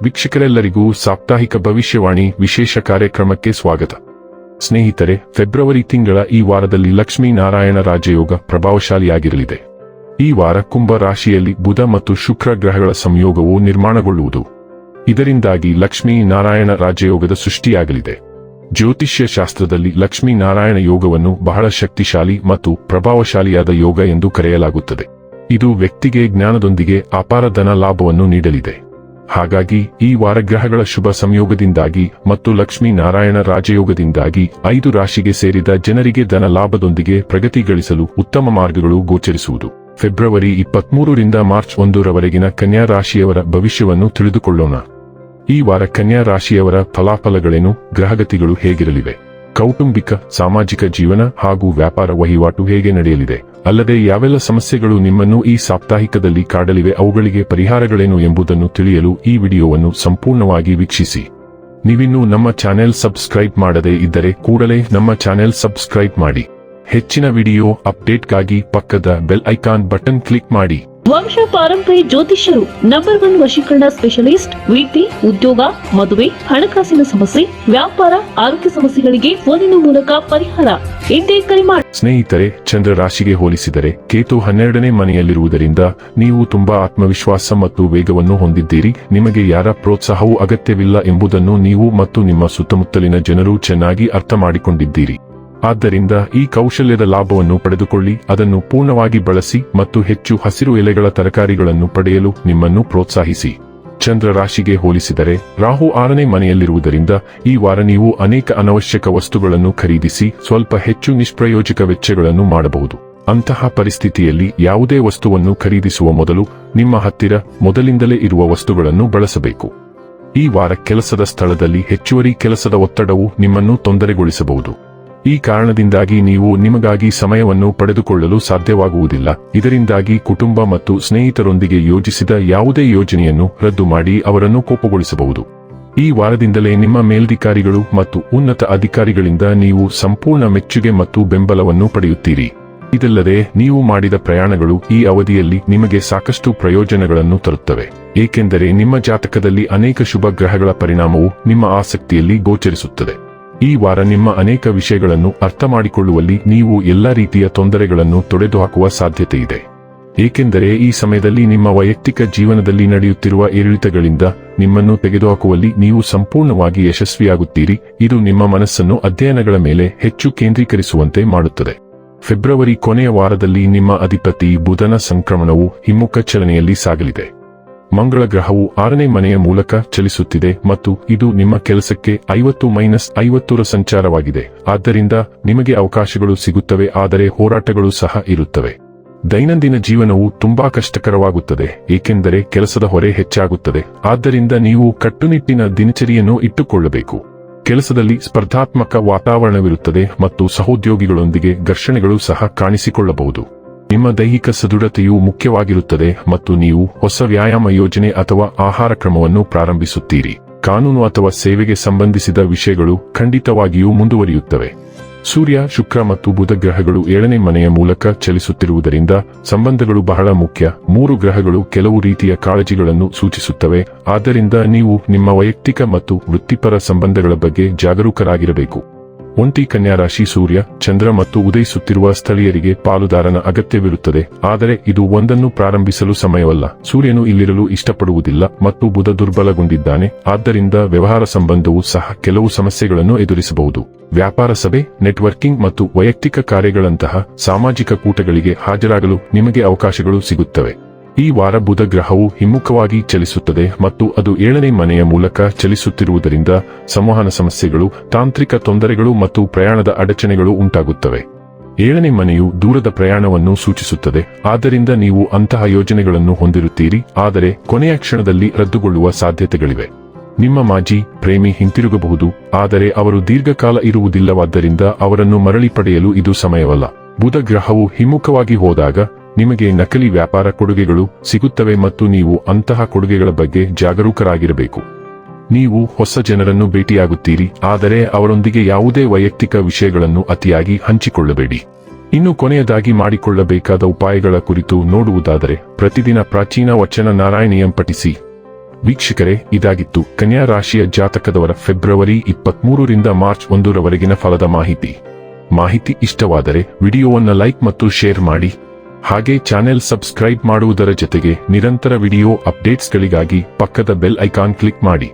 ವೀಕ್ಷಕರೆಲ್ಲರಿಗೂ ಸಾಪ್ತಾಹಿಕ ಭವಿಷ್ಯವಾಣಿ ವಿಶೇಷ ಕಾರ್ಯಕ್ರಮಕ್ಕೆ ಸ್ವಾಗತ. ಸ್ನೇಹಿತರೆ, ಫೆಬ್ರವರಿ ತಿಂಗಳ ಈ ವಾರದಲ್ಲಿ ಲಕ್ಷ್ಮೀ ನಾರಾಯಣ ರಾಜಯೋಗ ಪ್ರಭಾವಶಾಲಿಯಾಗಿರಲಿದೆ. ಈ ವಾರ ಕುಂಭ ರಾಶಿಯಲ್ಲಿ ಬುಧ ಮತ್ತು ಶುಕ್ರ ಗ್ರಹಗಳ ಸಂಯೋಗವು ನಿರ್ಮಾಣಗೊಳ್ಳುವುದು. ಇದರಿಂದಾಗಿ ಲಕ್ಷ್ಮೀ ನಾರಾಯಣ ರಾಜಯೋಗದ ಸೃಷ್ಟಿಯಾಗಲಿದೆ. ಜ್ಯೋತಿಷ್ಯ ಶಾಸ್ತ್ರದಲ್ಲಿ ಲಕ್ಷ್ಮೀ ನಾರಾಯಣ ಯೋಗವನ್ನು ಬಹಳ ಶಕ್ತಿಶಾಲಿ ಮತ್ತು ಪ್ರಭಾವಶಾಲಿಯಾದ ಯೋಗ ಎಂದು ಕರೆಯಲಾಗುತ್ತದೆ. ಇದು ವ್ಯಕ್ತಿಗೆ ಜ್ಞಾನದೊಂದಿಗೆ ಅಪಾರ ಧನ ಲಾಭವನ್ನು ನೀಡಲಿದೆ. ಹಾಗಾಗಿ ಈ ವಾರ ಗ್ರಹಗಳ ಶುಭ ಸಂಯೋಗದಿಂದಾಗಿ ಮತ್ತು ಲಕ್ಷ್ಮೀ ನಾರಾಯಣ ರಾಜಯೋಗದಿಂದಾಗಿ 5 ರಾಶಿಗೆ ಸೇರಿದ ಜನರಿಗೆ ಧನ ಲಾಭದೊಂದಿಗೆ ಪ್ರಗತಿ ಗಳಿಸಲು ಉತ್ತಮ ಮಾರ್ಗಗಳು ಗೋಚರಿಸುವುದು. ಫೆಬ್ರವರಿ 23 ರಿಂದ ಮಾರ್ಚ್ 1 ರವರೆಗಿನ ಕನ್ಯಾ ರಾಶಿಯವರ ಭವಿಷ್ಯವನ್ನು ತಿಳಿದುಕೊಳ್ಳೋಣ. ಈ ವಾರ ಕನ್ಯಾ ರಾಶಿಯವರ ಫಲಾಫಲಗಳೇನು, ಗ್ರಹಗತಿಗಳು ಹೇಗಿರಲಿವೆ, ಕೌಟುಂಬಿಕ ಸಾಮಾಜಿಕ ಜೀವನ ಹಾಗೂ ವ್ಯಾಪಾರ ವಹಿವಾಟು ಹೇಗೆ ನಡೆಯಲಿದೆ, ಅಲ್ಲದೆ ಯಾವೆಲ್ಲ ಸಮಸ್ಯೆಗಳು ನಿಮ್ಮನ್ನು ಈ ಸಾಪ್ತಾಹಿಕದಲ್ಲಿ ಕಾಡಲಿವೆ, ಅವುಗಳಿಗೆ ಪರಿಹಾರಗಳೇನು ಎಂಬುದನ್ನು ತಿಳಿಯಲು ಈ ವಿಡಿಯೋವನ್ನು ಸಂಪೂರ್ಣವಾಗಿ ವೀಕ್ಷಿಸಿ. ನೀವಿನ್ನೂ ನಮ್ಮ ಚಾನೆಲ್ ಸಬ್ಸ್ಕ್ರೈಬ್ ಮಾಡದೇ ಇದ್ದರೆ ಕೂಡಲೇ ನಮ್ಮ ಚಾನೆಲ್ ಸಬ್ಸ್ಕ್ರೈಬ್ ಮಾಡಿ. ಹೆಚ್ಚಿನ ವಿಡಿಯೋ ಅಪ್ಡೇಟ್ಗಾಗಿ ಪಕ್ಕದ ಬೆಲ್ ಐಕಾನ್ ಬಟನ್ ಕ್ಲಿಕ್ ಮಾಡಿ. ವಂಶ ಪಾರಂಪರ್ಯ ಜ್ಯೋತಿಷ್ಯರು ನಂಬರ್ 1 ವಶೀಕರಣ ಸ್ಪೆಷಲಿಸ್ಟ್. ವಿದ್ಯೆ, ಉದ್ಯೋಗ, ಮದುವೆ, ಹಣಕಾಸಿನ ಸಮಸ್ಯೆ, ವ್ಯಾಪಾರ, ಆರೋಗ್ಯ ಸಮಸ್ಯೆಗಳಿಗೆ ಫೋನಿನ ಮೂಲಕ ಪರಿಹಾರ. ಇಂದೇ ಕರೆ ಮಾಡಿ. ಸ್ನೇಹಿತರೆ, ಚಂದ್ರ ರಾಶಿಗೆ ಹೋಲಿಸಿದರೆ ಕೇತು 12ನೇ ಮನೆಯಲ್ಲಿರುವುದರಿಂದ ನೀವು ತುಂಬಾ ಆತ್ಮವಿಶ್ವಾಸ ಮತ್ತು ವೇಗವನ್ನು ಹೊಂದಿದ್ದೀರಿ. ನಿಮಗೆ ಯಾರ ಪ್ರೋತ್ಸಾಹವೂ ಅಗತ್ಯವಿಲ್ಲ ಎಂಬುದನ್ನು ನೀವು ಮತ್ತು ನಿಮ್ಮ ಸುತ್ತಮುತ್ತಲಿನ ಜನರು ಚೆನ್ನಾಗಿ ಅರ್ಥ ಮಾಡಿಕೊಂಡಿದ್ದೀರಿ. ಆದ್ದರಿಂದ ಈ ಕೌಶಲ್ಯದ ಲಾಭವನ್ನು ಪಡೆದುಕೊಳ್ಳಿ, ಅದನ್ನು ಪೂರ್ಣವಾಗಿ ಬಳಸಿ ಮತ್ತು ಹೆಚ್ಚು ಹಸಿರು ಎಲೆಗಳ ತರಕಾರಿಗಳನ್ನು ಪಡೆಯಲು ನಿಮ್ಮನ್ನು ಪ್ರೋತ್ಸಾಹಿಸಿ. ಚಂದ್ರ ರಾಶಿಗೆ ಹೋಲಿಸಿದರೆ ರಾಹು 6ನೇ ಮನೆಯಲ್ಲಿರುವುದರಿಂದ ಈ ವಾರ ನೀವು ಅನೇಕ ಅನವಶ್ಯಕ ವಸ್ತುಗಳನ್ನು ಖರೀದಿಸಿ ಸ್ವಲ್ಪ ಹೆಚ್ಚು ನಿಷ್ಪ್ರಯೋಜಕ ವೆಚ್ಚಗಳನ್ನು ಮಾಡಬಹುದು. ಅಂತಹ ಪರಿಸ್ಥಿತಿಯಲ್ಲಿ ಯಾವುದೇ ವಸ್ತುವನ್ನು ಖರೀದಿಸುವ ಮೊದಲು ನಿಮ್ಮ ಹತ್ತಿರ ಮೊದಲಿಂದಲೇ ಇರುವ ವಸ್ತುಗಳನ್ನು ಬಳಸಬೇಕು. ಈ ವಾರ ಕೆಲಸದ ಸ್ಥಳದಲ್ಲಿ ಹೆಚ್ಚುವರಿ ಕೆಲಸದ ಒತ್ತಡವು ನಿಮ್ಮನ್ನು ತೊಂದರೆಗೊಳಿಸಬಹುದು. ಈ ಕಾರಣದಿಂದಾಗಿ ನೀವು ನಿಮಗಾಗಿ ಸಮಯವನ್ನು ಪಡೆದುಕೊಳ್ಳಲು ಸಾಧ್ಯವಾಗುವುದಿಲ್ಲ. ಇದರಿಂದಾಗಿ ಕುಟುಂಬ ಮತ್ತು ಸ್ನೇಹಿತರೊಂದಿಗೆ ಯೋಜಿಸಿದ ಯಾವುದೇ ಯೋಜನೆಯನ್ನು ರದ್ದು ಮಾಡಿ ಅವರನ್ನು ಕೋಪಗೊಳಿಸಬಹುದು. ಈ ವಾರದಿಂದಲೇ ನಿಮ್ಮ ಮೇಲಧಿಕಾರಿಗಳು ಮತ್ತು ಉನ್ನತ ಅಧಿಕಾರಿಗಳಿಂದ ನೀವು ಸಂಪೂರ್ಣ ಮೆಚ್ಚುಗೆ ಮತ್ತು ಬೆಂಬಲವನ್ನು ಪಡೆಯುತ್ತೀರಿ. ಇದಲ್ಲದೆ ನೀವು ಮಾಡಿದ ಪ್ರಯಾಣಗಳು ಈ ಅವಧಿಯಲ್ಲಿ ನಿಮಗೆ ಸಾಕಷ್ಟು ಪ್ರಯೋಜನಗಳನ್ನು ತರುತ್ತವೆ, ಏಕೆಂದರೆ ನಿಮ್ಮ ಜಾತಕದಲ್ಲಿ ಅನೇಕ ಶುಭ ಗ್ರಹಗಳ ಪರಿಣಾಮವು ನಿಮ್ಮ ಆಸಕ್ತಿಯಲ್ಲಿ ಗೋಚರಿಸುತ್ತದೆ. ಈ ವಾರ ನಿಮ್ಮ ಅನೇಕ ವಿಷಯಗಳನ್ನು ಅರ್ಥ ಮಾಡಿಕೊಳ್ಳುವಲ್ಲಿ ನೀವು ಎಲ್ಲಾ ರೀತಿಯ ತೊಂದರೆಗಳನ್ನು ತೊಡೆದುಹಾಕುವ ಸಾಧ್ಯತೆಯಿದೆ, ಏಕೆಂದರೆ ಈ ಸಮಯದಲ್ಲಿ ನಿಮ್ಮ ವೈಯಕ್ತಿಕ ಜೀವನದಲ್ಲಿ ನಡೆಯುತ್ತಿರುವ ಏರಿಳಿತಗಳಿಂದ ನಿಮ್ಮನ್ನು ತೆಗೆದುಹಾಕುವಲ್ಲಿ ನೀವು ಸಂಪೂರ್ಣವಾಗಿ ಯಶಸ್ವಿಯಾಗುತ್ತೀರಿ. ಇದು ನಿಮ್ಮ ಮನಸ್ಸನ್ನು ಅಧ್ಯಯನಗಳ ಮೇಲೆ ಹೆಚ್ಚು ಕೇಂದ್ರೀಕರಿಸುವಂತೆ ಮಾಡುತ್ತದೆ. ಫೆಬ್ರವರಿ ಕೊನೆಯ ವಾರದಲ್ಲಿ ನಿಮ್ಮ ಅಧಿಪತಿ ಬುಧನ ಸಂಕ್ರಮಣವು ಹಿಮ್ಮುಖ ಚಲನೆಯಲ್ಲಿ ಸಾಗಲಿದೆ. ಮಂಗಳ ಗ್ರಹವು 6ನೇ ಮನೆಯ ಮೂಲಕ ಚಲಿಸುತ್ತಿದೆ ಮತ್ತು ಇದು ನಿಮ್ಮ ಕೆಲಸಕ್ಕೆ 50-50 ಸಂಚಾರವಾಗಿದೆ. ಆದ್ದರಿಂದ ನಿಮಗೆ ಅವಕಾಶಗಳು ಸಿಗುತ್ತವೆ, ಆದರೆ ಹೋರಾಟಗಳು ಸಹ ಇರುತ್ತವೆ. ದೈನಂದಿನ ಜೀವನವು ತುಂಬಾ ಕಷ್ಟಕರವಾಗುತ್ತದೆ, ಏಕೆಂದರೆ ಕೆಲಸದ ಹೊರೆ ಹೆಚ್ಚಾಗುತ್ತದೆ. ಆದ್ದರಿಂದ ನೀವು ಕಟ್ಟುನಿಟ್ಟಿನ ದಿನಚರಿಯನ್ನು ಇಟ್ಟುಕೊಳ್ಳಬೇಕು. ಕೆಲಸದಲ್ಲಿ ಸ್ಪರ್ಧಾತ್ಮಕ ವಾತಾವರಣವಿರುತ್ತದೆ ಮತ್ತು ಸಹೋದ್ಯೋಗಿಗಳೊಂದಿಗೆ ಘರ್ಷಣೆಗಳು ಸಹ ಕಾಣಿಸಿಕೊಳ್ಳಬಹುದು. ನಿಮ್ಮ ದೈಹಿಕ ಸದೃಢತೆಯು ಮುಖ್ಯವಾಗಿರುತ್ತದೆ ಮತ್ತು ನೀವು ಹೊಸ ವ್ಯಾಯಾಮ ಯೋಜನೆ ಅಥವಾ ಆಹಾರ ಕ್ರಮವನ್ನು ಪ್ರಾರಂಭಿಸುತ್ತೀರಿ. ಕಾನೂನು ಅಥವಾ ಸೇವೆಗೆ ಸಂಬಂಧಿಸಿದ ವಿಷಯಗಳು ಖಂಡಿತವಾಗಿಯೂ ಮುಂದುವರಿಯುತ್ತವೆ. ಸೂರ್ಯ, ಶುಕ್ರ ಮತ್ತು ಬುಧ ಗ್ರಹಗಳು 7ನೇ ಮನೆಯ ಮೂಲಕ ಚಲಿಸುತ್ತಿರುವುದರಿಂದ ಸಂಬಂಧಗಳು ಬಹಳ ಮುಖ್ಯ. 3 ಗ್ರಹಗಳು ಕೆಲವು ರೀತಿಯ ಕಾಳಜಿಗಳನ್ನು ಸೂಚಿಸುತ್ತವೆ, ಆದ್ದರಿಂದ ನೀವು ನಿಮ್ಮ ವೈಯಕ್ತಿಕ ಮತ್ತು ವೃತ್ತಿಪರ ಸಂಬಂಧಗಳ ಬಗ್ಗೆ ಜಾಗರೂಕರಾಗಿರಬೇಕು. ಒಂಟಿ ಕನ್ಯಾ ರಾಶಿ ಸೂರ್ಯ, ಚಂದ್ರ ಮತ್ತು ಉದಯಿಸುತ್ತಿರುವ ಸ್ಥಳೀಯರಿಗೆ ಪಾಲುದಾರನ ಅಗತ್ಯವಿರುತ್ತದೆ, ಆದರೆ ಇದು ಒಂದನ್ನು ಪ್ರಾರಂಭಿಸಲು ಸಮಯವಲ್ಲ. ಸೂರ್ಯನು ಇಲ್ಲಿರಲು ಇಷ್ಟಪಡುವುದಿಲ್ಲ ಮತ್ತು ಬುಧ ದುರ್ಬಲಗೊಂಡಿದ್ದಾನೆ, ಆದ್ದರಿಂದ ವ್ಯವಹಾರ ಸಂಬಂಧವು ಸಹ ಕೆಲವು ಸಮಸ್ಯೆಗಳನ್ನು ಎದುರಿಸಬಹುದು. ವ್ಯಾಪಾರ ಸಭೆ, ನೆಟ್ವರ್ಕಿಂಗ್ ಮತ್ತು ವೈಯಕ್ತಿಕ ಕಾರ್ಯಗಳಂತಹ ಸಾಮಾಜಿಕ ಕೂಟಗಳಿಗೆ ಹಾಜರಾಗಲು ನಿಮಗೆ ಅವಕಾಶಗಳು ಸಿಗುತ್ತವೆ. ಈ ವಾರ ಬುಧ ಗ್ರಹವು ಹಿಮ್ಮುಖವಾಗಿ ಚಲಿಸುತ್ತದೆ ಮತ್ತು ಅದು 7ನೇ ಮನೆಯ ಮೂಲಕ ಚಲಿಸುತ್ತಿರುವುದರಿಂದ ಸಂವಹನ ಸಮಸ್ಯೆಗಳು, ತಾಂತ್ರಿಕ ತೊಂದರೆಗಳು ಮತ್ತು ಪ್ರಯಾಣದ ಅಡಚಣೆಗಳು ಉಂಟಾಗುತ್ತವೆ. 7ನೇ ಮನೆಯು ದೂರದ ಪ್ರಯಾಣವನ್ನು ಸೂಚಿಸುತ್ತದೆ, ಆದ್ದರಿಂದ ನೀವು ಅಂತಹ ಯೋಜನೆಗಳನ್ನು ಹೊಂದಿರುತ್ತೀರಿ, ಆದರೆ ಕೊನೆಯ ಕ್ಷಣದಲ್ಲಿ ರದ್ದುಗೊಳ್ಳುವ ಸಾಧ್ಯತೆಗಳಿವೆ. ನಿಮ್ಮ ಮಾಜಿ ಪ್ರೇಮಿ ಹಿಂತಿರುಗಬಹುದು, ಆದರೆ ಅವರು ದೀರ್ಘಕಾಲ ಇರುವುದಿಲ್ಲವಾದ್ದರಿಂದ ಅವರನ್ನು ಮರಳಿ ಪಡೆಯಲು ಇದು ಸಮಯವಲ್ಲ. ಬುಧ ಗ್ರಹವು ಹಿಮ್ಮುಖವಾಗಿ ಹೋದಾಗ ನಿಮಗೆ ನಕಲಿ ವ್ಯಾಪಾರ ಕೊಡುಗೆಗಳು ಸಿಗುತ್ತವೆ ಮತ್ತು ನೀವು ಅಂತಹ ಕೊಡುಗೆಗಳ ಬಗ್ಗೆ ಜಾಗರೂಕರಾಗಿರಬೇಕು. ನೀವು ಹೊಸ ಜನರನ್ನು ಭೇಟಿಯಾಗುತ್ತೀರಿ, ಆದರೆ ಅವರೊಂದಿಗೆ ಯಾವುದೇ ವೈಯಕ್ತಿಕ ವಿಷಯಗಳನ್ನು ಅತಿಯಾಗಿ ಹಂಚಿಕೊಳ್ಳಬೇಡಿ. ಇನ್ನು ಕೊನೆಯದಾಗಿ ಮಾಡಿಕೊಳ್ಳಬೇಕಾದ ಉಪಾಯಗಳ ಕುರಿತು ನೋಡುವುದಾದರೆ ಪ್ರತಿದಿನ ಪ್ರಾಚೀನ ವಚನ ನಾರಾಯಣೀಯಂ ಪಠಿಸಿ. ವೀಕ್ಷಕರೇ, ಇದಾಗಿತ್ತು ಕನ್ಯಾ ರಾಶಿಯ ಜಾತಕದವರ ಫೆಬ್ರವರಿ 23ರಿಂದ ಮಾರ್ಚ್ 1ರವರೆಗಿನ ಫಲದ ಮಾಹಿತಿ ಇಷ್ಟವಾದರೆ ವಿಡಿಯೋವನ್ನು ಲೈಕ್ ಮತ್ತು ಶೇರ್ ಮಾಡಿ. ಹಾಗೆ ಚಾನೆಲ್ ಸಬ್ಸ್ಕ್ರೈಬ್ ಮಾಡುವುದರ ಜೊತೆಗೆ ನಿರಂತರ ವಿಡಿಯೋ ಅಪ್ಡೇಟ್ಸ್ಗಳಿಗಾಗಿ ಪಕ್ಕದ ಬೆಲ್ ಐಕಾನ್ ಕ್ಲಿಕ್ ಮಾಡಿ.